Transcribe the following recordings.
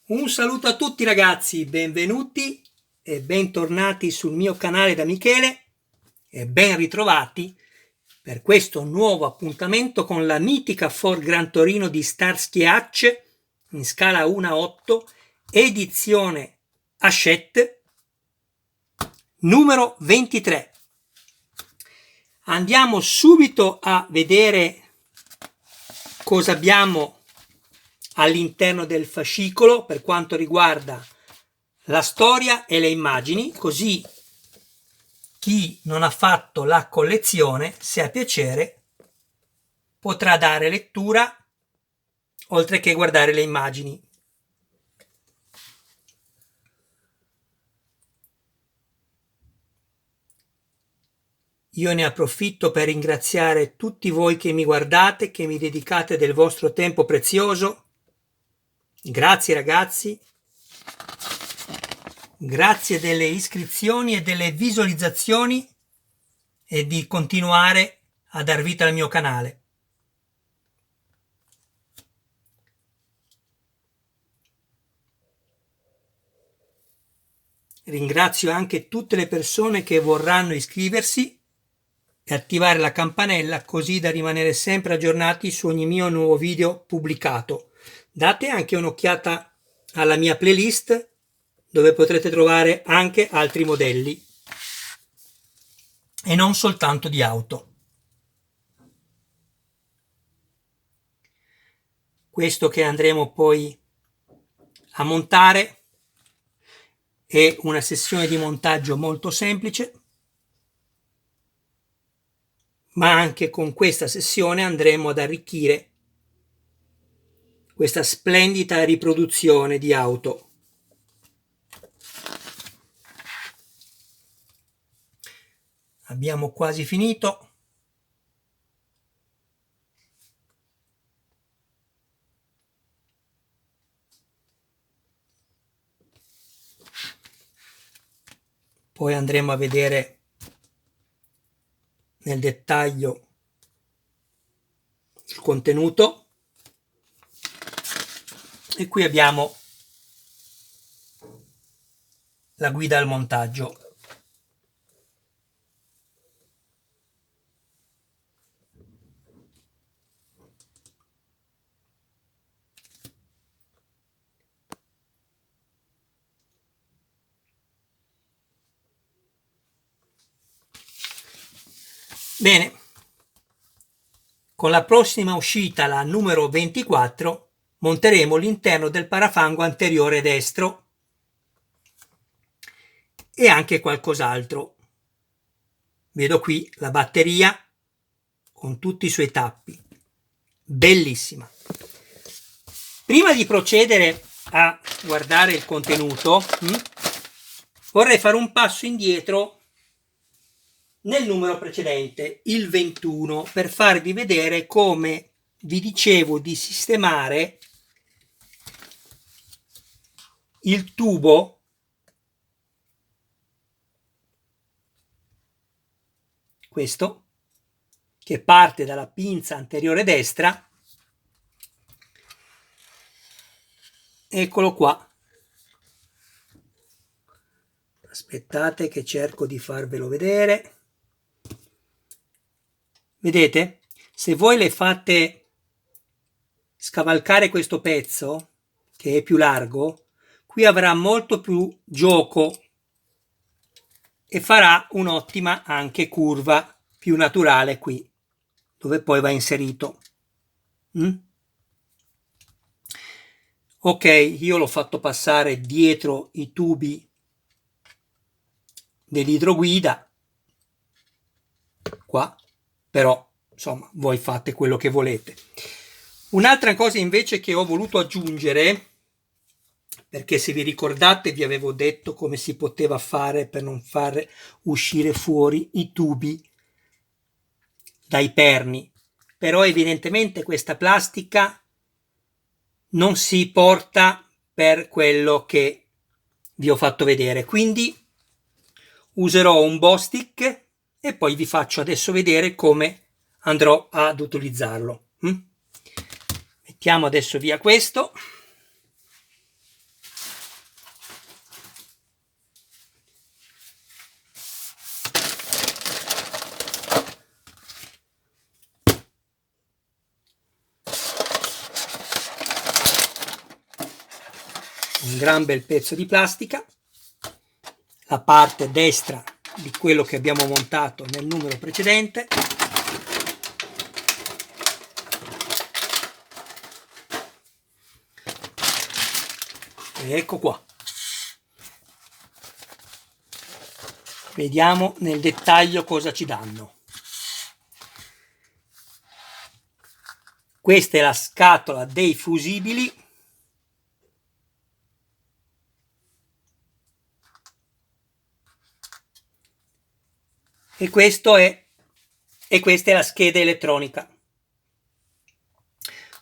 Un saluto a tutti ragazzi, benvenuti e bentornati sul mio canale da Michele e ben ritrovati per questo nuovo appuntamento con la mitica Ford Gran Torino di Starsky Hutch in scala 1:8, edizione Hachette numero 23. Andiamo subito a vedere cosa abbiamo all'interno del fascicolo per quanto riguarda la storia e le immagini, così chi non ha fatto la collezione, se ha piacere, potrà dare lettura oltre che guardare le immagini. Io ne approfitto per ringraziare tutti voi che mi guardate, che mi dedicate del vostro tempo prezioso. Grazie ragazzi, grazie delle iscrizioni e delle visualizzazioni e di continuare a dar vita al mio canale. Ringrazio anche tutte le persone che vorranno iscriversi e attivare la campanella così da rimanere sempre aggiornati su ogni mio nuovo video pubblicato. Date anche un'occhiata alla mia playlist dove potrete trovare anche altri modelli e non soltanto di auto. Questo che andremo poi a montare è una sessione di montaggio molto semplice, ma anche con questa sessione andremo ad arricchire questa splendida riproduzione di auto. Abbiamo quasi finito. Poi andremo a vedere nel dettaglio il contenuto. E qui abbiamo la guida al montaggio. Bene, con la prossima uscita, la numero 24, monteremo l'interno del parafango anteriore destro e anche qualcos'altro. Vedo qui la batteria con tutti i suoi tappi, bellissima. Prima di procedere a guardare il contenuto, vorrei fare un passo indietro nel numero precedente, il 21, per farvi vedere come vi dicevo di sistemare il tubo questo che parte dalla pinza anteriore destra, eccolo qua. Aspettate che cerco di farvelo vedere. Vedete? Se voi le fate scavalcare questo pezzo, che è più largo, qui avrà molto più gioco e farà un'ottima anche curva più naturale qui, dove poi va inserito. Ok, io l'ho fatto passare dietro i tubi dell'idroguida, qua, però insomma voi fate quello che volete. Un'altra cosa invece che ho voluto aggiungere, perché se vi ricordate vi avevo detto come si poteva fare per non far uscire fuori i tubi dai perni, però evidentemente questa plastica non si porta per quello che vi ho fatto vedere, quindi userò un Bostik e poi vi faccio adesso vedere come andrò ad utilizzarlo. Mettiamo adesso via questo. un gran bel pezzo di plastica, la parte destra di quello che abbiamo montato nel numero precedente. E ecco qua. Vediamo nel dettaglio cosa ci danno. Questa è la scatola dei fusibili. E questa è la scheda elettronica.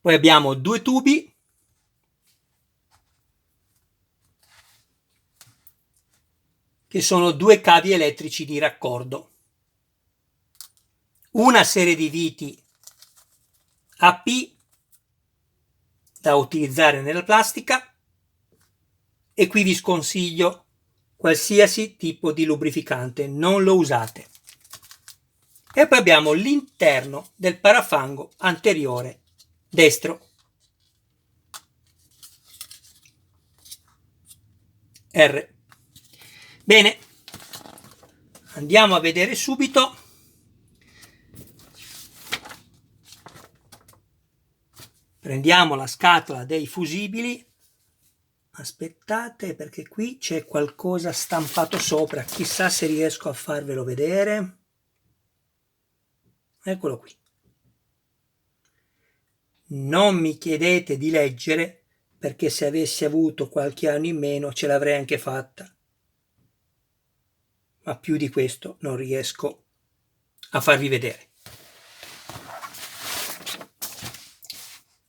Poi abbiamo due tubi, che sono due cavi elettrici di raccordo, una serie di viti AP da utilizzare nella plastica, e qui vi sconsiglio qualsiasi tipo di lubrificante, non lo usate. E poi abbiamo l'interno del parafango anteriore destro. R. Bene, andiamo a vedere subito. Prendiamo la scatola dei fusibili. Aspettate, perché qui c'è qualcosa stampato sopra, chissà se riesco a farvelo vedere. Eccolo qui. Non mi chiedete di leggere, perché se avessi avuto qualche anno in meno ce l'avrei anche fatta, ma più di questo non riesco a farvi vedere.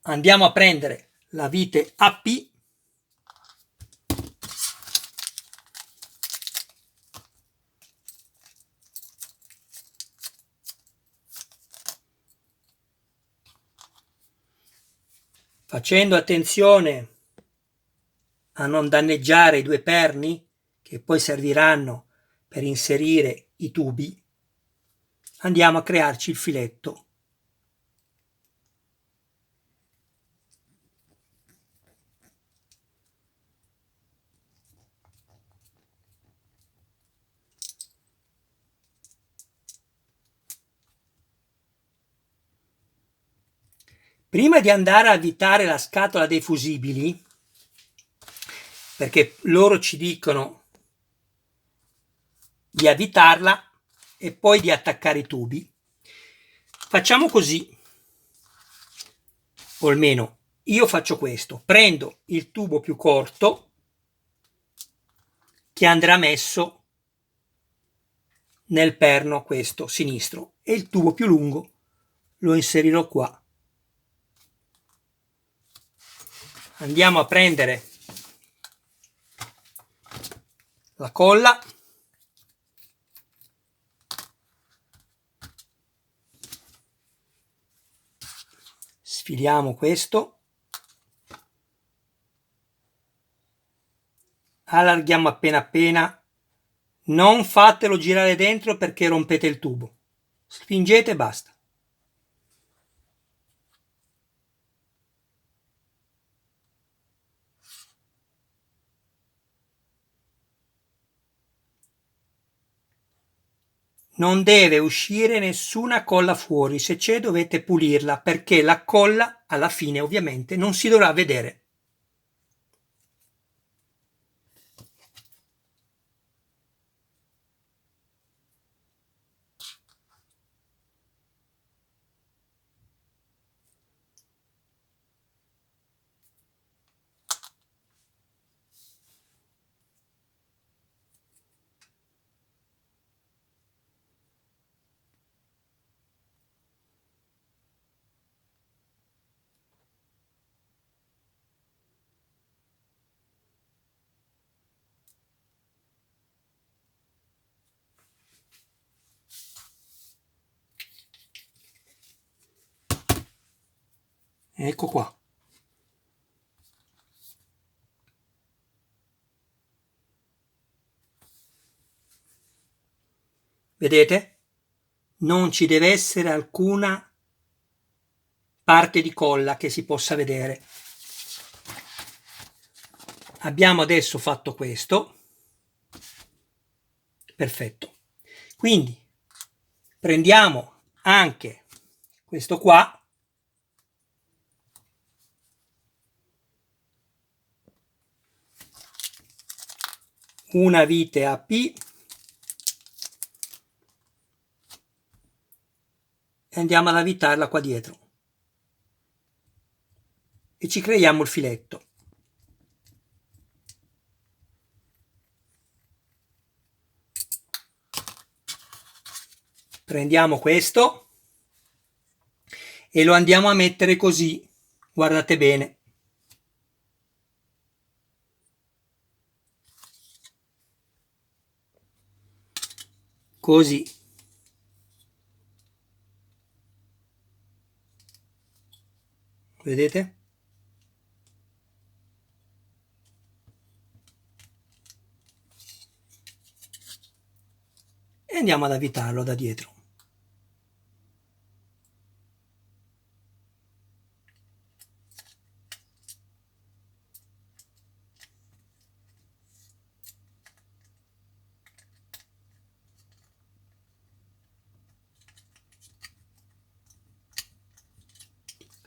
Andiamo a prendere la vite AP. Facendo attenzione a non danneggiare i due perni che poi serviranno per inserire i tubi, andiamo a crearci il filetto. Prima di andare a avvitare la scatola dei fusibili, perché loro ci dicono di avvitarla e poi di attaccare i tubi, facciamo così, o almeno io faccio questo: prendo il tubo più corto che andrà messo nel perno, questo sinistro, e il tubo più lungo lo inserirò qua. Andiamo a prendere la colla, sfiliamo questo, allarghiamo appena appena, non fatelo girare dentro perché rompete il tubo, spingete e basta. Non deve uscire nessuna colla fuori, se c'è dovete pulirla, perché la colla alla fine ovviamente non si dovrà vedere. Ecco qua. Vedete? Non ci deve essere alcuna parte di colla che si possa vedere. abbiamo adesso fatto questo. Perfetto. Quindi prendiamo anche questo qua, una vite AP, e andiamo ad avvitarla qua dietro e ci creiamo il filetto. Prendiamo questo e lo andiamo a mettere così, guardate bene. Così. Vedete? E andiamo ad avvitarlo da dietro.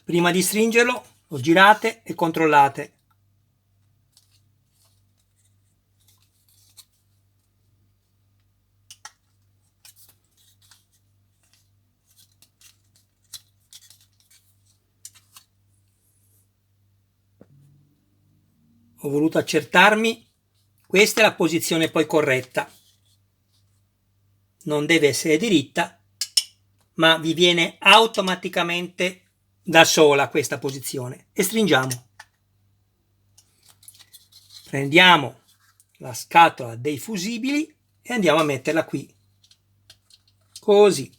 Prima di stringerlo, lo girate e controllate. Ho voluto accertarmi, questa è la posizione poi corretta. Non deve essere diritta, ma vi viene automaticamente da sola questa posizione. E stringiamo. Prendiamo la scatola dei fusibili e andiamo a metterla qui. Così.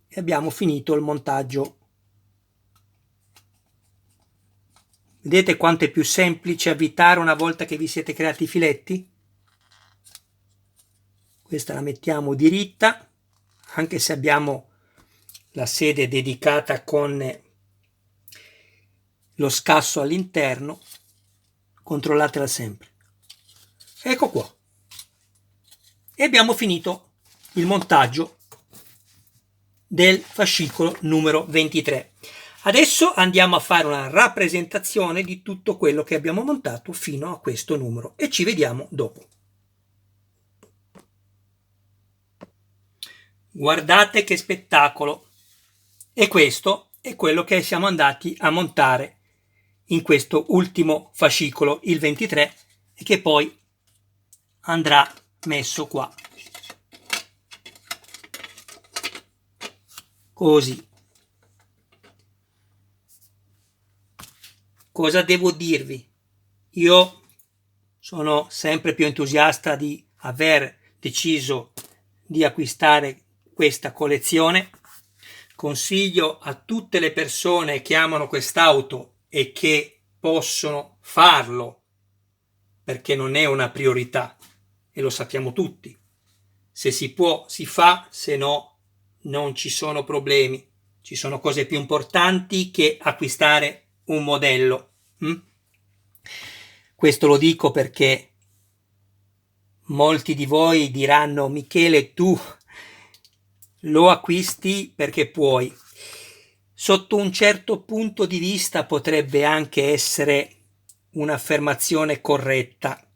E abbiamo finito il montaggio. Vedete quanto è più semplice avvitare una volta che vi siete creati i filetti? Questa la mettiamo diritta, anche se abbiamo la sede dedicata con lo scasso all'interno, controllatela sempre. Ecco qua. E abbiamo finito il montaggio del fascicolo numero 23. Adesso andiamo a fare una rappresentazione di tutto quello che abbiamo montato fino a questo numero e ci vediamo dopo. Guardate che spettacolo! E questo è quello che siamo andati a montare in questo ultimo fascicolo, il 23, e che poi andrà messo qua. Così. Cosa devo dirvi? Io sono sempre più entusiasta di aver deciso di acquistare questa collezione. Consiglio a tutte le persone che amano quest'auto e che possono farlo, perché non è una priorità e lo sappiamo tutti. Se si può si fa, se no non ci sono problemi. Ci sono cose più importanti che acquistare un modello. Questo lo dico perché molti di voi diranno: Michele, tu lo acquisti perché puoi. Sotto un certo punto di vista potrebbe anche essere un'affermazione corretta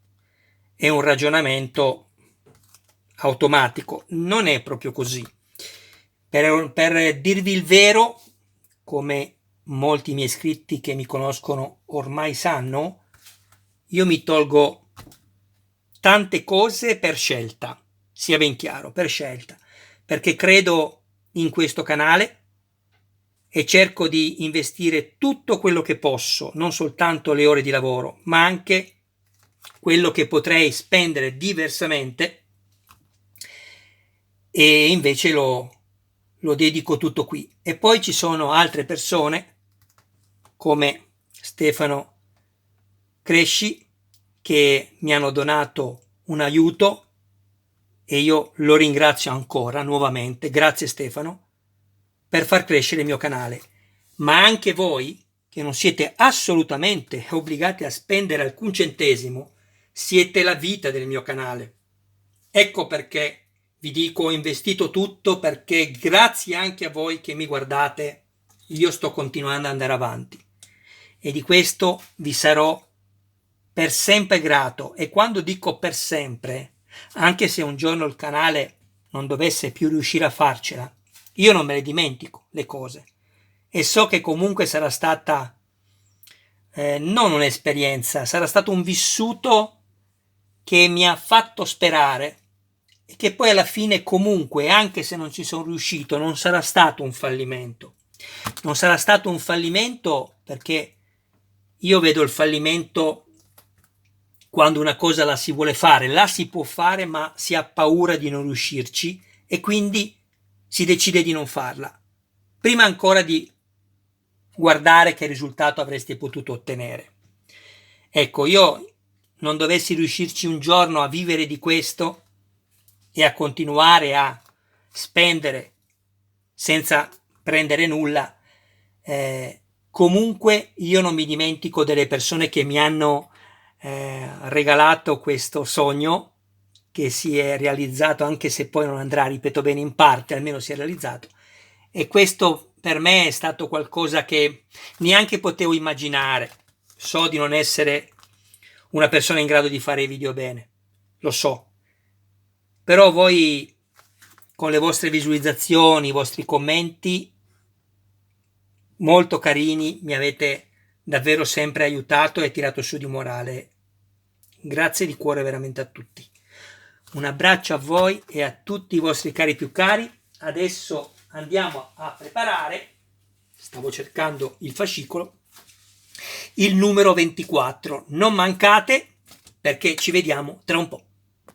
e un ragionamento automatico. Non è proprio così. Per dirvi il vero, come molti miei iscritti che mi conoscono ormai sanno, io mi tolgo tante cose per scelta, sia ben chiaro, per scelta, perché credo in questo canale e cerco di investire tutto quello che posso, non soltanto le ore di lavoro, ma anche quello che potrei spendere diversamente, e invece lo dedico tutto qui. E poi ci sono altre persone come Stefano Cresci che mi hanno donato un aiuto e io lo ringrazio ancora nuovamente, grazie Stefano, per far crescere il mio canale. Ma anche voi, che non siete assolutamente obbligati a spendere alcun centesimo, siete la vita del mio canale. Ecco perché vi dico ho investito tutto, perché grazie anche a voi che mi guardate io sto continuando ad andare avanti e di questo vi sarò per sempre grato. E quando dico per sempre, anche se un giorno il canale non dovesse più riuscire a farcela, io non me le dimentico le cose e so che comunque sarà stata non un'esperienza, sarà stato un vissuto che mi ha fatto sperare e che poi alla fine comunque, anche se non ci sono riuscito, non sarà stato un fallimento. Non sarà stato un fallimento perché io vedo il fallimento quando una cosa la si vuole fare, la si può fare ma si ha paura di non riuscirci e quindi si decide di non farla, prima ancora di guardare che risultato avreste potuto ottenere. Ecco, io non dovessi riuscirci un giorno a vivere di questo e a continuare a spendere senza prendere nulla, comunque io non mi dimentico delle persone che mi hanno regalato questo sogno che si è realizzato, anche se poi non andrà, ripeto bene, in parte, almeno si è realizzato, e questo per me è stato qualcosa che neanche potevo immaginare. So di non essere una persona in grado di fare video bene, lo so, però voi con le vostre visualizzazioni, i vostri commenti molto carini mi avete davvero sempre aiutato e tirato su di morale. Grazie di cuore veramente a tutti. Un abbraccio a voi e a tutti i vostri cari più cari. Adesso andiamo a preparare, stavo cercando il fascicolo, il numero 24. Non mancate perché ci vediamo tra un po'.